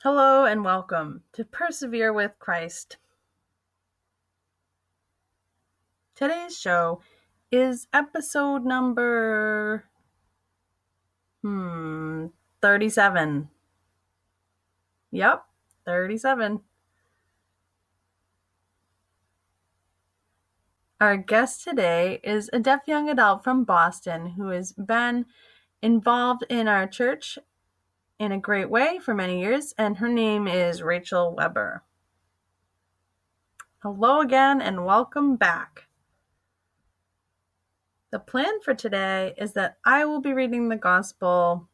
Hello and welcome to Persevere with Christ. Today's show is episode number 37. Yep, 37. Our guest today is a deaf young adult from Boston who has been involved in our church in a great way for many years, and her name is Rachel Weber. Hello again and welcome back. The plan for today is that I will be reading the gospel,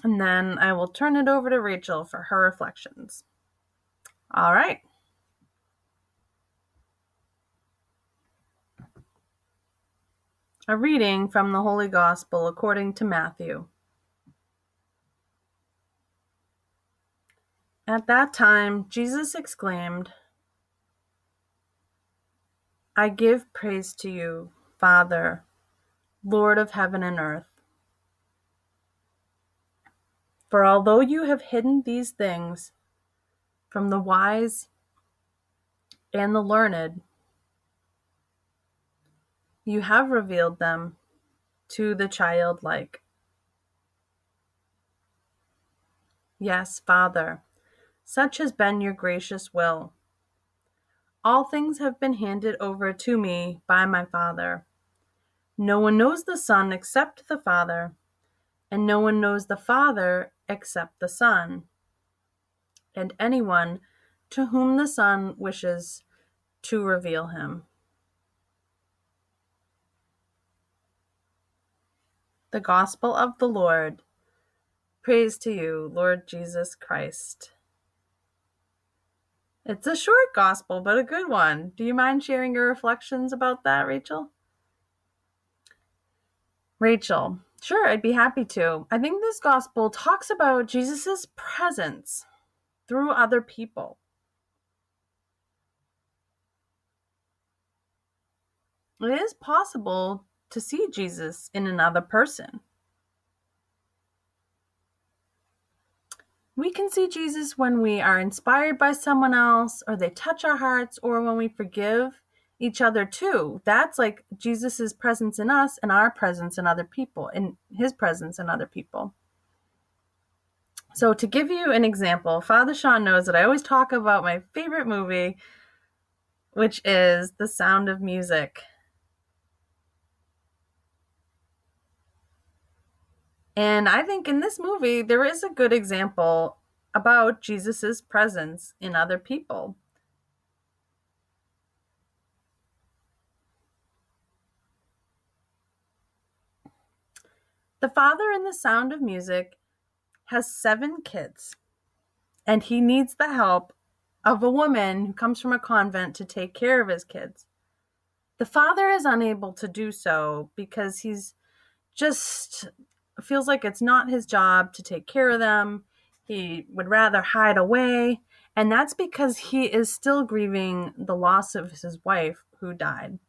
and then I will turn it over to Rachel for her reflections. All right. A reading from the Holy Gospel according to Matthew. At that time, Jesus exclaimed, "I give praise to you, Father, Lord of heaven and earth. For although you have hidden these things from the wise and the learned, you have revealed them to the childlike. Yes, Father, such has been your gracious will. All things have been handed over to me by my Father. No one knows the Son except the Father, and no one knows the Father except the Son, and anyone to whom the Son wishes to reveal him." The Gospel of the Lord. Praise to you, Lord Jesus Christ. It's a short gospel, but a good one. Do you mind sharing your reflections about that, Rachel? Rachel, sure, I'd be happy to. I think this gospel talks about Jesus' presence through other people. It is possible to see Jesus in another person. We can see Jesus when we are inspired by someone else, or they touch our hearts, or when we forgive each other too. That's like Jesus' presence in us and our presence in other people, and his presence in other people. So to give you an example, Father Sean knows that I always talk about my favorite movie, which is The Sound of Music. And I think in this movie, there is a good example about Jesus' presence in other people. The father in The Sound of Music has 7 kids, and he needs the help of a woman who comes from a convent to take care of his kids. The father is unable to do so because he's just feels like it's not his job to take care of them. He would rather hide away, and that's because he is still grieving the loss of his wife who died.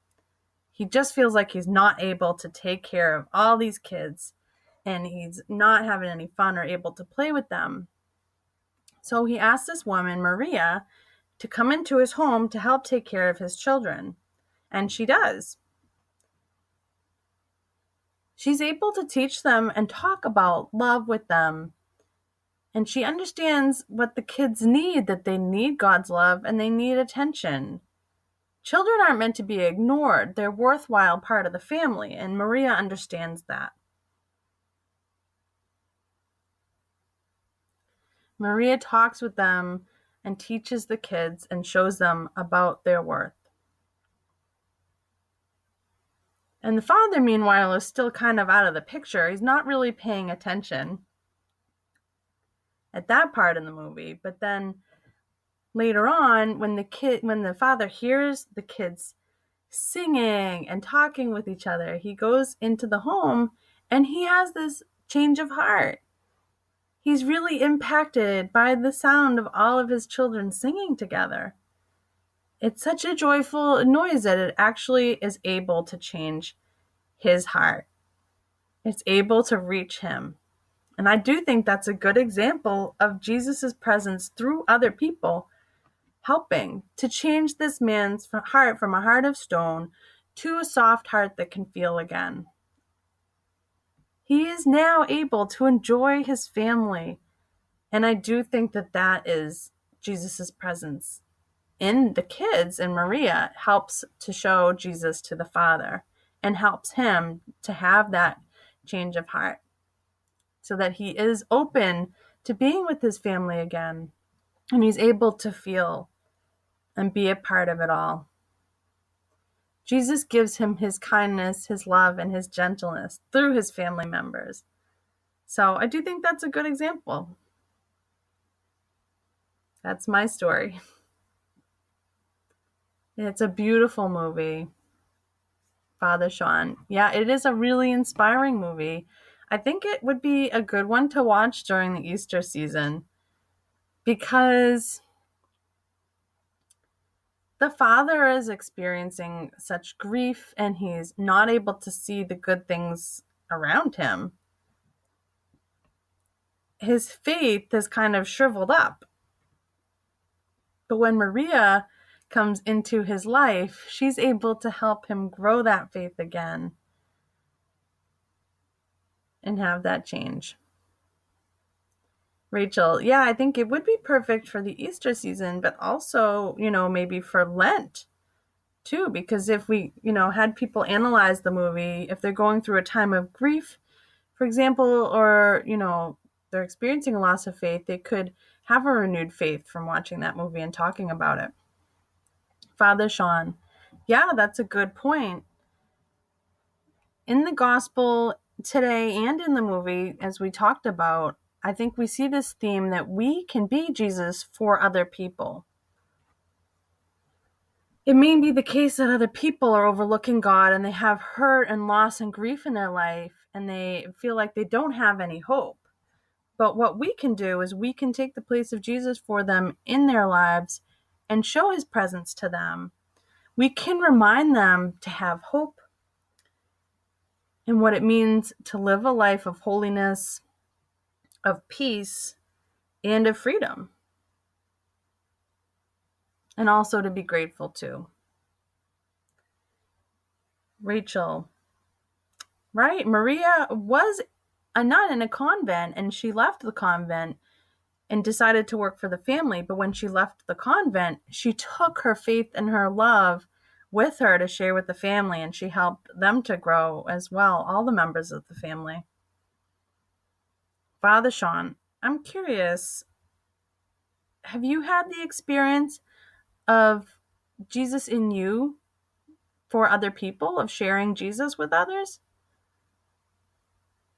He just feels like he's not able to take care of all these kids, and he's not having any fun or able to play with them. So he asked this woman, Maria, to come into his home to help take care of his children, and she does. She's able to teach them and talk about love with them. And she understands what the kids need, that they need God's love and they need attention. Children aren't meant to be ignored. They're a worthwhile part of the family, and Maria understands that. Maria talks with them and teaches the kids and shows them about their worth. And the father, meanwhile, is still kind of out of the picture. He's not really paying attention at that part in the movie. But then later on, when the father hears the kids singing and talking with each other, he goes into the home and he has this change of heart. He's really impacted by the sound of all of his children singing together. It's such a joyful noise that it actually is able to change his heart. It's able to reach him. And I do think that's a good example of Jesus's presence through other people helping to change this man's heart from a heart of stone to a soft heart that can feel again. He is now able to enjoy his family. And I do think that that is Jesus's presence in the kids, and Maria helps to show Jesus to the Father and helps him to have that change of heart so that he is open to being with his family again and he's able to feel and be a part of it all. Jesus gives him his kindness, his love, and his gentleness through his family members. So I do think that's a good example. That's my story. It's a beautiful movie, Father Sean. Yeah, it is a really inspiring movie. I think it would be a good one to watch during the Easter season because the father is experiencing such grief and he's not able to see the good things around him. His faith is kind of shriveled up. But when Maria comes into his life, she's able to help him grow that faith again and have that change. Rachel, yeah, I think it would be perfect for the Easter season, but also, maybe for Lent too, because if we, had people analyze the movie, if they're going through a time of grief, for example, or, they're experiencing a loss of faith, they could have a renewed faith from watching that movie and talking about it. Father Sean, yeah, that's a good point. In the gospel today and in the movie, as we talked about, I think we see this theme that we can be Jesus for other people. It may be the case that other people are overlooking God and they have hurt and loss and grief in their life and they feel like they don't have any hope. But what we can do is we can take the place of Jesus for them in their lives and show his presence to them. We can remind them to have hope and what it means to live a life of holiness, of peace, and of freedom. And also to be grateful too. Rachel, right? Maria was a nun in a convent and she left the convent and decided to work for the family. But when she left the convent, she took her faith and her love with her to share with the family, and she helped them to grow as well, all the members of the family. Father Sean, I'm curious, have you had the experience of Jesus in you for other people, of sharing Jesus with others?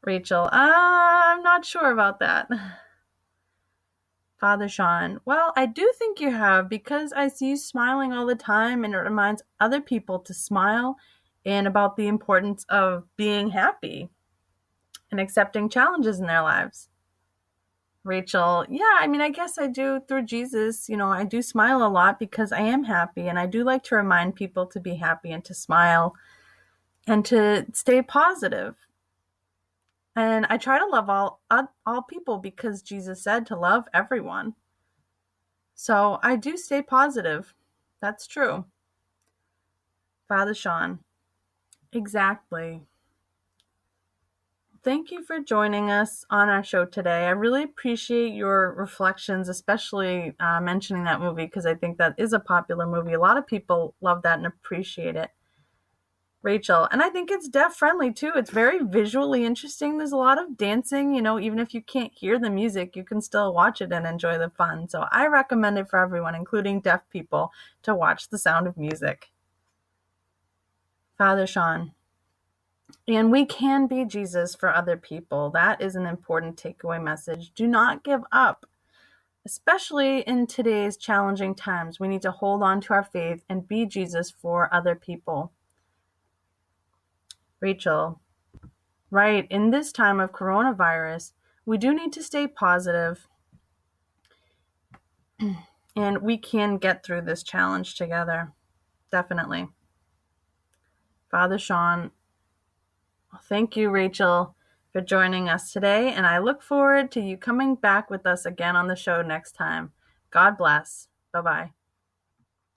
Rachel, I'm not sure about that. Father Sean, well, I do think you have, because I see you smiling all the time and it reminds other people to smile and about the importance of being happy and accepting challenges in their lives. Rachel, yeah, I guess I do through Jesus. I do smile a lot because I am happy, and I do like to remind people to be happy and to smile and to stay positive. And I try to love all people because Jesus said to love everyone. So I do stay positive. That's true. Father Sean, exactly. Thank you for joining us on our show today. I really appreciate your reflections, especially mentioning that movie, because I think that is a popular movie. A lot of people love that and appreciate it. Rachel, and I think it's deaf friendly too. It's very visually interesting. There's a lot of dancing, even if you can't hear the music, you can still watch it and enjoy the fun. So I recommend it for everyone, including deaf people, to watch The Sound of Music. Father Sean, and we can be Jesus for other people. That is an important takeaway message. Do not give up, especially in today's challenging times. We need to hold on to our faith and be Jesus for other people. Rachel, right, in this time of coronavirus, we do need to stay positive, and we can get through this challenge together. Definitely. Father Sean, thank you, Rachel, for joining us today, and I look forward to you coming back with us again on the show next time. God bless. Bye-bye.